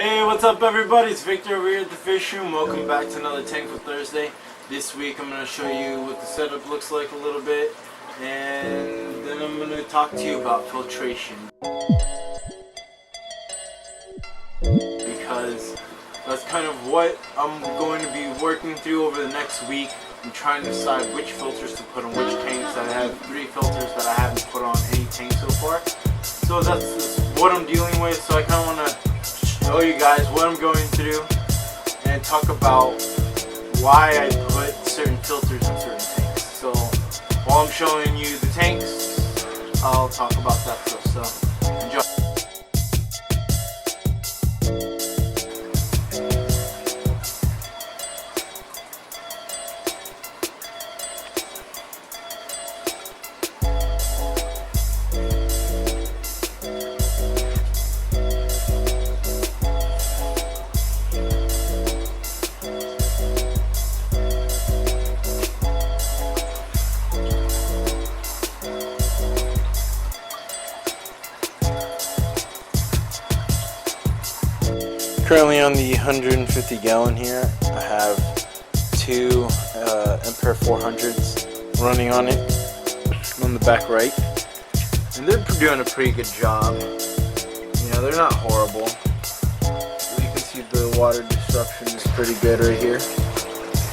Hey, what's up everybody? It's Victor over here at the Fishroom. Welcome back to another Tankful Thursday. This week I'm going to show you what the setup looks like a little bit, and then I'm going to talk to you about filtration. Because that's kind of what I'm going to be working through over the next week. I'm trying to decide which filters to put on which tanks. I have 3 filters that I haven't put on any tank so far. So that's what I'm dealing with. So I kind of want to show you guys what I'm going through and talk about why I put certain filters in certain tanks. So while I'm showing you the tanks, I'll talk about that stuff. So enjoy. Currently on the 150 gallon here, I have 2 Emperor 400s running on it on the back right, and they're doing a pretty good job. You know, they're not horrible. You can see the water disruption is pretty good right here,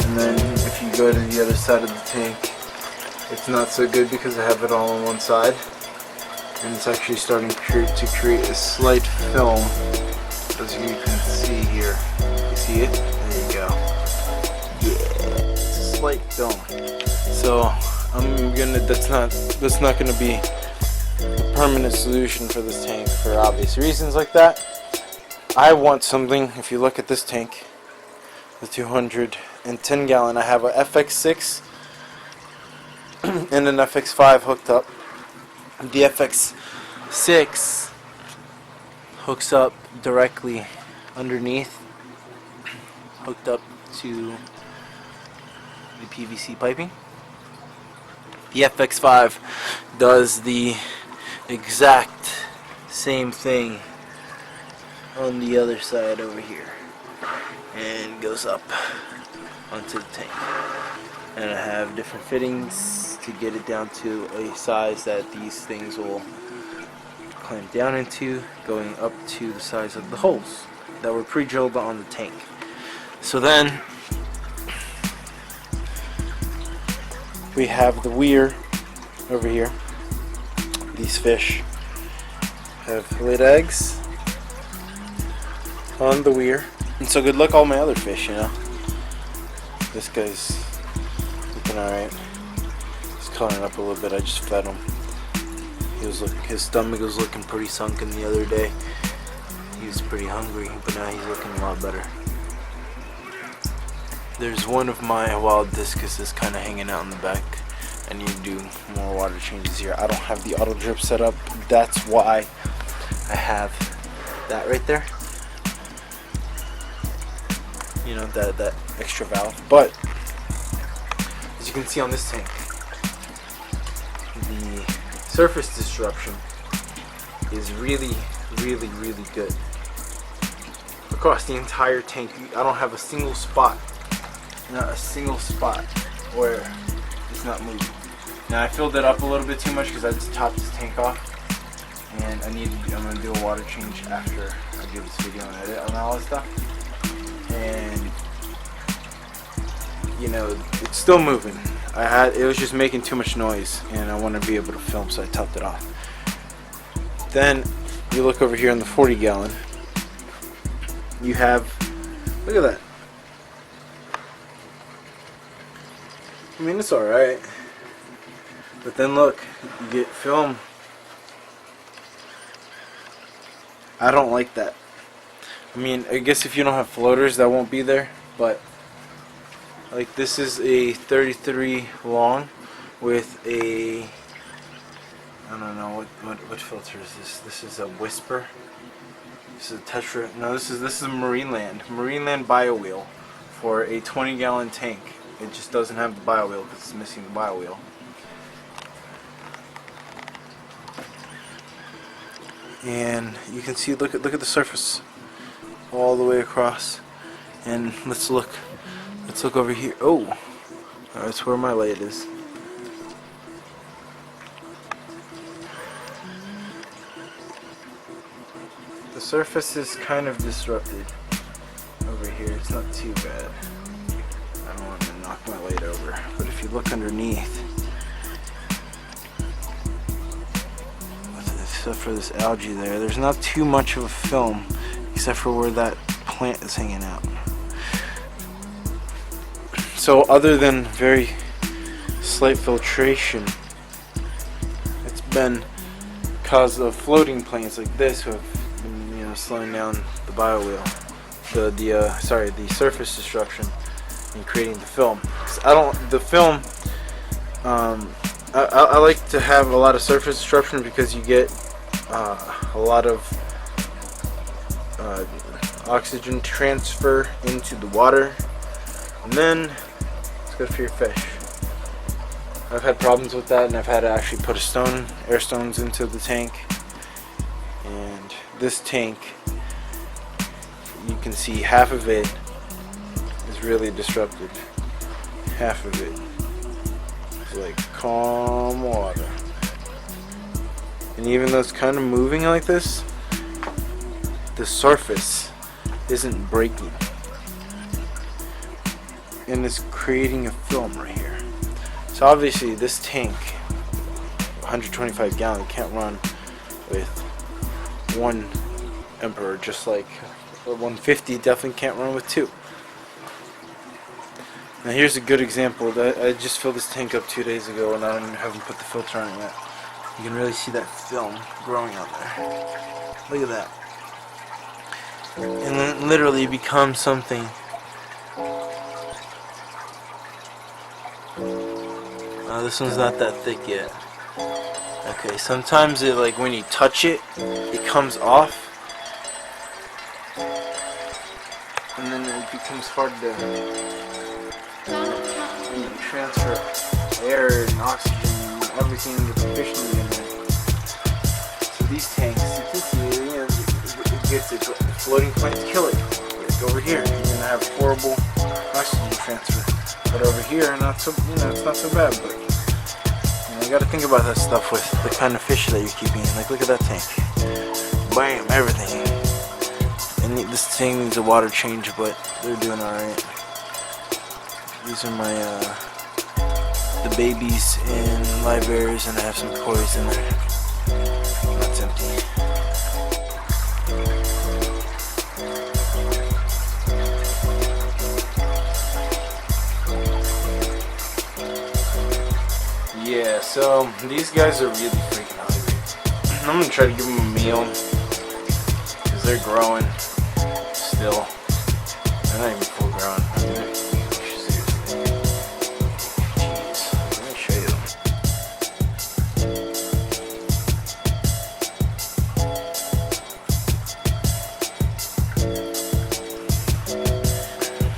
and then if you go to the other side of the tank, it's not so good because I have it all on one side, and it's actually starting to create a slight film. As you can see here, you see it? There you go. Yeah, it's a slight film. So that's not gonna be a permanent solution for this tank for obvious reasons like that. I want something. If you look at this tank, the 210 gallon, I have a FX6 and an FX5 hooked up. The FX6 hooks up directly underneath, hooked up to the PVC piping. The FX5 does the exact same thing on the other side over here and goes up onto the tank. And I have different fittings to get it down to a size that these things will clamp down into, going up to the size of the holes that were pre-drilled on the tank. So then we have the weir over here. These fish have laid eggs on the weir, and so good luck all my other fish, you know. This guy's looking alright. He's coloring up a little bit. I just fed him. His stomach was looking pretty sunken the other day. He was pretty hungry, but now he's looking a lot better. There's one of my wild discuses kind of hanging out in the back. I need to do more water changes here. I don't have the auto drip set up. That's why I have that right there. You know, that extra valve. But as you can see on this tank, the surface disruption is really good across the entire tank. I don't have a single spot, not a single spot where it's not moving. Now I filled it up a little bit too much because I just topped this tank off, and I'm gonna do a water change after I do this video and edit on all this stuff. And you know, it's still moving. It was just making too much noise, and I want to be able to film, so I topped it off. Then you look over here on the 40 gallon. You have, look at that. I mean, it's alright. But then look, you get film. I don't like that. I mean, I guess if you don't have floaters, that won't be there, but like this is a 33 long with a, I don't know what filter is this. This is a Whisper. This is a Tetra. No, this is a Marineland bio wheel for a 20 gallon tank. It just doesn't have the bio wheel because it's missing the bio wheel. And you can see, look at the surface. all the way across. And let's look over here. Oh, that's where my light is. The surface is kind of disrupted over here. It's not too bad. I don't want to knock my light over. But if you look underneath, except for this algae there, there's not too much of a film except for where that plant is hanging out. So other than very slight filtration, it's been because of floating plants like this who have been, slowing down the biowheel, the surface destruction and creating the film. I like to have a lot of surface disruption because you get a lot of oxygen transfer into the water, and then it's good for your fish. I've had problems with that, and I've had to actually put air stones into the tank. And this tank, you can see half of it is really disrupted. Half of it is like calm water. And even though it's kind of moving like this, the surface isn't breaking. And it's creating a film right here. So obviously this tank, 125 gallon, can't run with one emperor, just like a 150 definitely can't run with two. Now here's a good example. That I just filled this tank up 2 days ago and I haven't put the filter on it yet. You can really see that film growing out there. Look at that. And then it literally becomes something. This one's not that thick yet. Okay, sometimes it, like when you touch it, it comes off, and then it becomes hard to transfer air and oxygen and everything with the fish need in there. So these tanks, it gets it. Floating plants kill it. Like over here, you're gonna have horrible oxygen transfer. But over here, not so, it's not so bad. But you got to think about that stuff with the kind of fish that you're keeping. Like, look at that tank. Bam, everything. And this thing needs a water change, but they're doing all right. These are my the babies and live bears, and I have some koi's in there. That's empty. Yeah, so these guys are really freaking hungry. I'm gonna try to give them a meal because they're growing still. They're not even full grown. Seriously. Jeez, let me show you them.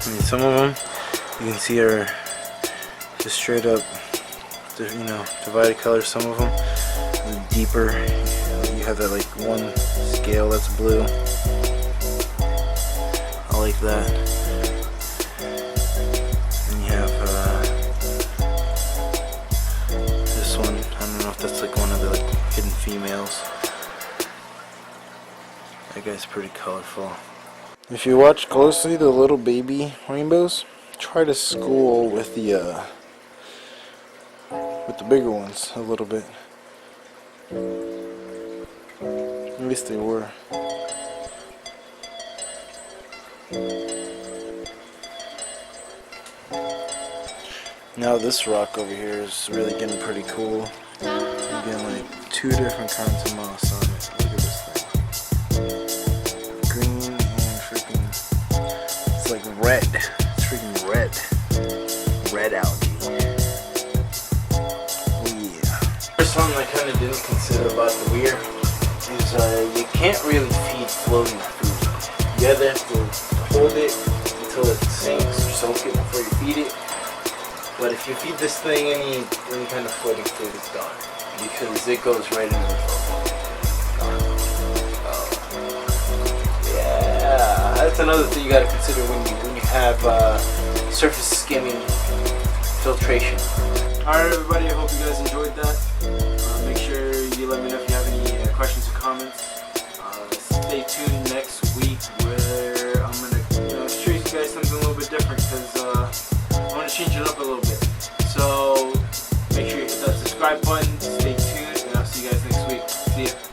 I mean, some of them you can see are just straight up, divided colors. Some of them are deeper. You have that like one scale that's blue. I like that. And you have this one. I don't know if that's like one of the hidden females. That guy's pretty colorful. If you watch closely, the little baby rainbows try to school with the bigger ones a little bit. At least they were. Now this rock over here is really getting pretty cool. You're getting like 2 different kinds of moss on it. Look at this thing. Green and freaking, it's like red. It's freaking red. Red algae. Something I kind of didn't consider about the weir is you can't really feed floating food. You either have to hold it until it sinks or soak it before you feed it. But if you feed this thing any kind of floating food, it's gone because it goes right into the float. Yeah, that's that's another thing you got to consider when you have surface skimming filtration. Alright everybody, I hope you guys enjoyed that. Make sure you let me know if you have any questions or comments. Stay tuned next week where I'm going to show you guys something a little bit different, because I want to change it up a little bit. So make sure you hit that subscribe button, stay tuned, and I'll see you guys next week. See ya.